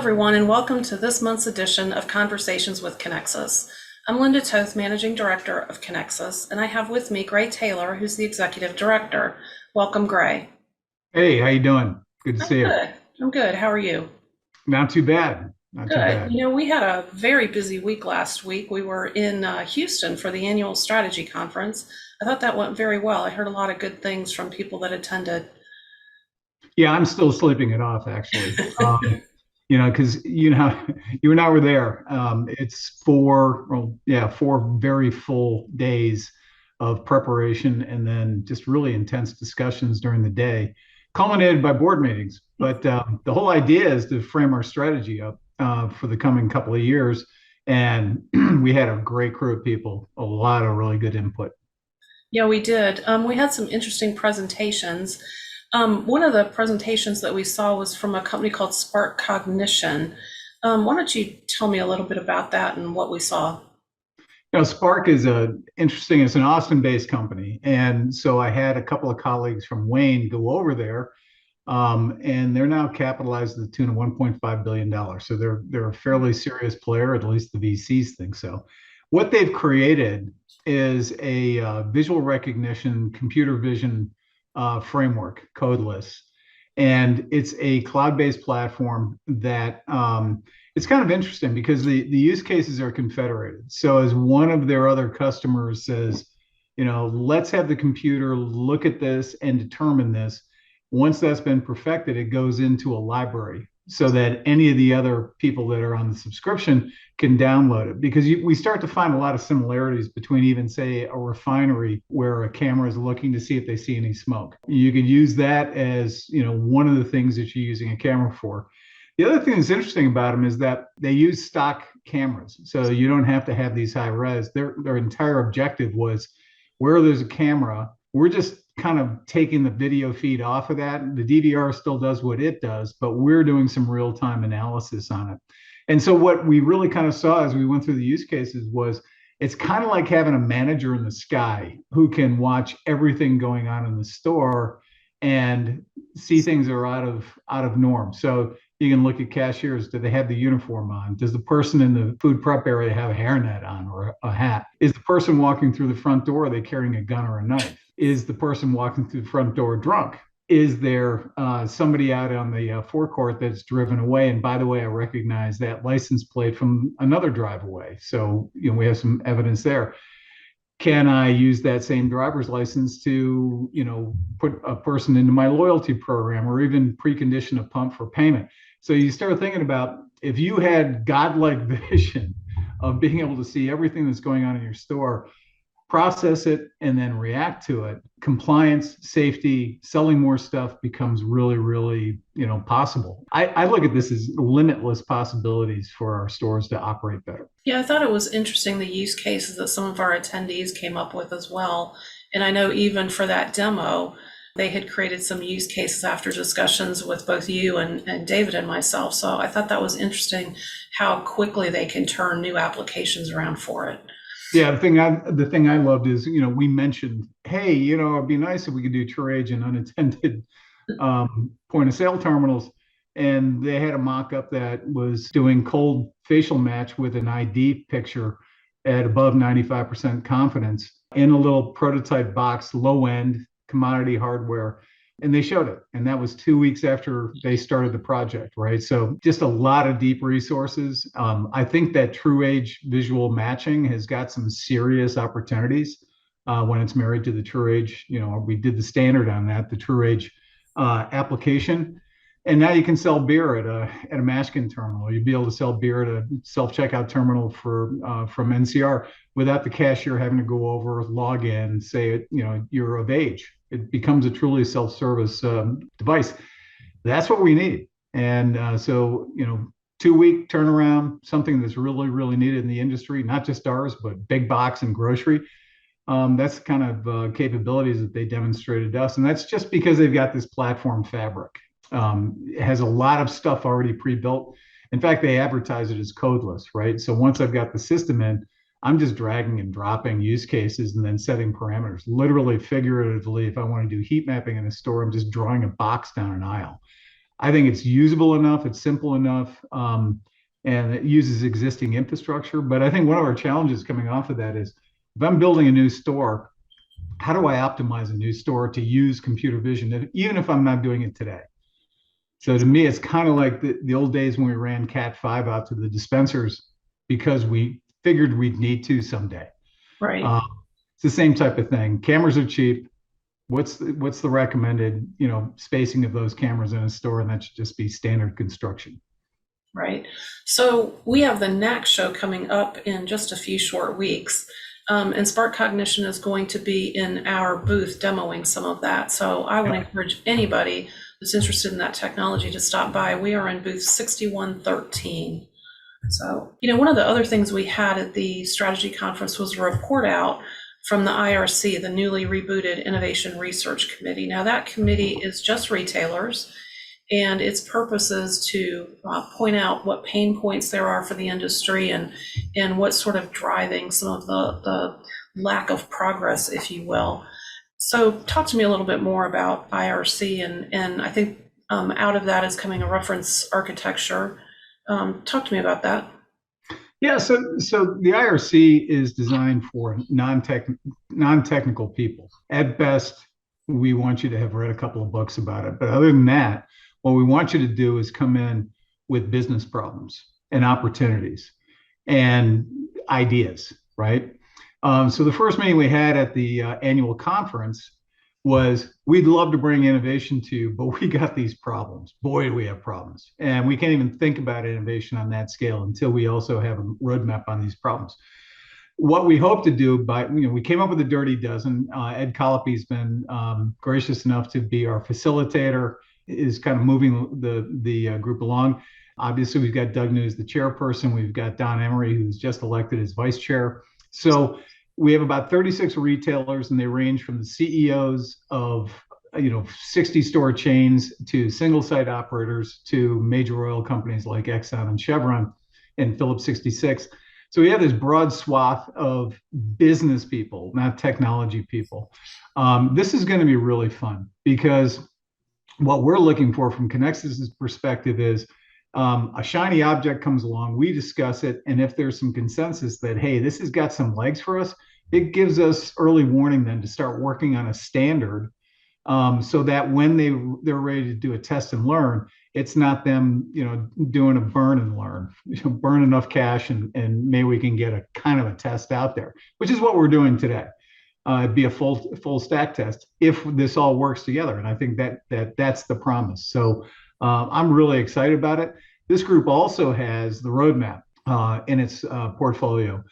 everyone, and welcome to this month's edition of Conversations with Conexxus. I'm Linda Toth, Managing Director of Conexxus, and I have with me Gray Taylor, who's the Executive Director. Welcome, Gray. Hey, how you doing? Good to I'm see you. good. I'm good. How are you? Not too bad. Not too Good. bad. We had a very busy week last week. We were in Houston for the annual strategy conference. I thought that went very well. I heard a lot of good things from people that attended. Yeah, I'm still sleeping it off actually. Because you and I were there. It's four very full days of preparation and then just really intense discussions during the day, culminated by board meetings. But the whole idea is to frame our strategy up for the coming couple of years. And we had a great crew of people, a lot of really good input. Yeah, we did. We had some interesting presentations. One of the presentations that we saw was from a company called Spark Cognition. Why don't you tell me a little bit about that and what we saw? Spark is it's an Austin-based company, and so I had a couple of colleagues from Wayne go over there, and they're now capitalized to the tune of $1.5 billion. So they're a fairly serious player, at least the VCs think so. What they've created is a visual recognition, computer vision framework, codeless, and it's a cloud-based platform that it's kind of interesting because the use cases are confederated. So as one of their other customers says, let's have the computer look at this and determine this. Once that's been perfected, it goes into a library so that any of the other people that are on the subscription can download it. Because we start to find a lot of similarities between even, say, a refinery where a camera is looking to see if they see any smoke. You could use that as, one of the things that you're using a camera for. The other thing that's interesting about them is that they use stock cameras. So you don't have to have these high res. Their entire objective was where there's a camera, we're just kind of taking the video feed off of that. The DVR still does what it does, but we're doing some real-time analysis on it. And so what we really kind of saw as we went through the use cases was it's kind of like having a manager in the sky who can watch everything going on in the store and see things that are out of norm. So you can look at cashiers. Do they have the uniform on? Does the person in the food prep area have a hairnet on or a hat? Is the person walking through the front door, are they carrying a gun or a knife? Is the person walking through the front door drunk? Is there somebody out on the forecourt that's driven away? And by the way, I recognize that license plate from another drive away. So, we have some evidence there. Can I use that same driver's license to, put a person into my loyalty program or even precondition a pump for payment? So you start thinking about if you had godlike vision of being able to see everything that's going on in your store, process it, and then react to it, compliance, safety, selling more stuff becomes really, really, possible. I look at this as limitless possibilities for our stores to operate better. Yeah, I thought it was interesting the use cases that some of our attendees came up with as well. And I know even for that demo, they had created some use cases after discussions with both you and David and myself. So I thought that was interesting how quickly they can turn new applications around for it. Yeah, the thing I loved is, we mentioned, hey, it'd be nice if we could do true age and unattended point of sale terminals. And they had a mock-up that was doing cold facial match with an ID picture at above 95% confidence in a little prototype box, low end commodity hardware. And they showed it. And that was 2 weeks after they started the project, right? So just a lot of deep resources. I think that true age visual matching has got some serious opportunities when it's married to the true age. We did the standard on that, the true age application. And now you can sell beer at a Mashkin terminal. You'd be able to sell beer at a self-checkout terminal from NCR without the cashier having to go over, log in, say, you're of age. It becomes a truly self-service device. That's what we need. And so, 2 week turnaround, something that's really, really needed in the industry, not just ours, but big box and grocery. That's the kind of capabilities that they demonstrated to us. And that's just because they've got this platform fabric. It has a lot of stuff already pre-built. In fact, they advertise it as codeless, right? So once I've got the system in, I'm just dragging and dropping use cases and then setting parameters. Literally, figuratively, if I want to do heat mapping in a store, I'm just drawing a box down an aisle. I think it's usable enough, it's simple enough, and it uses existing infrastructure. But I think one of our challenges coming off of that is if I'm building a new store, how do I optimize a new store to use computer vision, even if I'm not doing it today? So to me, it's kind of like the old days when we ran Cat 5 out to the dispensers because we figured we'd need to someday. Right. It's the same type of thing. Cameras are cheap. What's the recommended, spacing of those cameras in a store? And that should just be standard construction. Right. So we have the NACS Show coming up in just a few short weeks. And Spark Cognition is going to be in our booth demoing some of that. So I would encourage anybody that's interested in that technology to stop by. We are in booth 6113. So, one of the other things we had at the strategy conference was a report out from the IRC, the newly rebooted Innovation Research Committee. Now that committee is just retailers, and its purpose is to point out what pain points there are for the industry and what's sort of driving some of the lack of progress, if you will. So talk to me a little bit more about IRC, and I think out of that is coming a reference architecture. Talk to me about that. Yeah, so the IRC is designed for non-technical people. At best, we want you to have read a couple of books about it. But other than that, what we want you to do is come in with business problems and opportunities and ideas, right? So the first meeting we had at the annual conference was, we'd love to bring innovation to you, but we got these problems. Boy, do we have problems. And we can't even think about innovation on that scale until we also have a roadmap on these problems. What we hope to do we came up with a dirty dozen. Ed Colopy's been gracious enough to be our facilitator, is kind of moving the group along. Obviously, we've got Doug News, the chairperson. We've got Don Emery, who's just elected as vice chair. So we have about 36 retailers, and they range from the CEOs of 60 store chains to single site operators to major oil companies like Exxon and Chevron and Phillips 66. So we have this broad swath of business people, not technology people. This is going to be really fun because what we're looking for from Conexxus's perspective is a shiny object comes along, we discuss it, and if there's some consensus that, hey, this has got some legs for us, it gives us early warning then to start working on a standard, so that when they're ready to do a test and learn, it's not them doing a burn and learn, burn enough cash and maybe we can get a kind of a test out there, which is what we're doing today. It'd be a full stack test if this all works together, and I think that's the promise. So I'm really excited about it. This group also has the roadmap in its portfolio.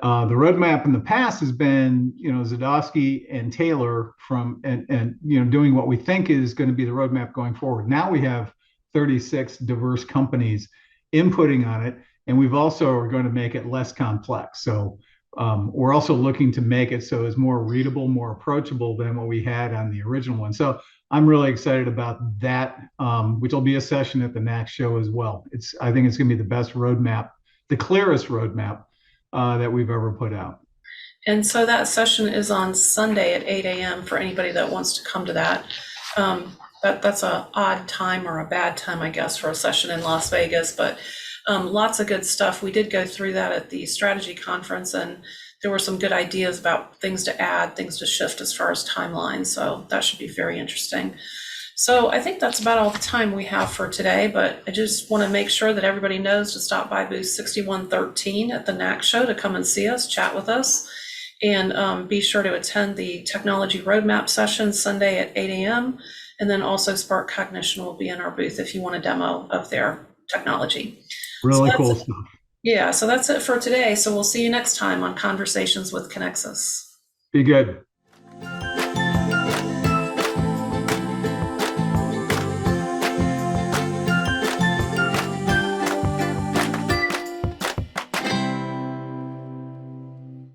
The roadmap in the past has been, Zadowski and Taylor doing what we think is going to be the roadmap going forward. Now we have 36 diverse companies inputting on it, and we've also are going to make it less complex. So we're also looking to make it so it's more readable, more approachable than what we had on the original one. So I'm really excited about that, which will be a session at the NACS Show as well. I think it's going to be the best roadmap, the clearest roadmap that we've ever put out. And so that session is on Sunday at 8 a.m. for anybody that wants to come to that. That's an odd time or a bad time, I guess, for a session in Las Vegas, but lots of good stuff. We did go through that at the strategy conference, and there were some good ideas about things to add, things to shift as far as timelines. So that should be very interesting. So I think that's about all the time we have for today, but I just want to make sure that everybody knows to stop by booth 6113 at the NACS Show to come and see us, chat with us, and be sure to attend the technology roadmap session Sunday at 8 a.m. And then also Spark Cognition will be in our booth if you want a demo of their technology. Really cool stuff. Yeah, so that's it for today. So we'll see you next time on Conversations with Conexxus. Be good.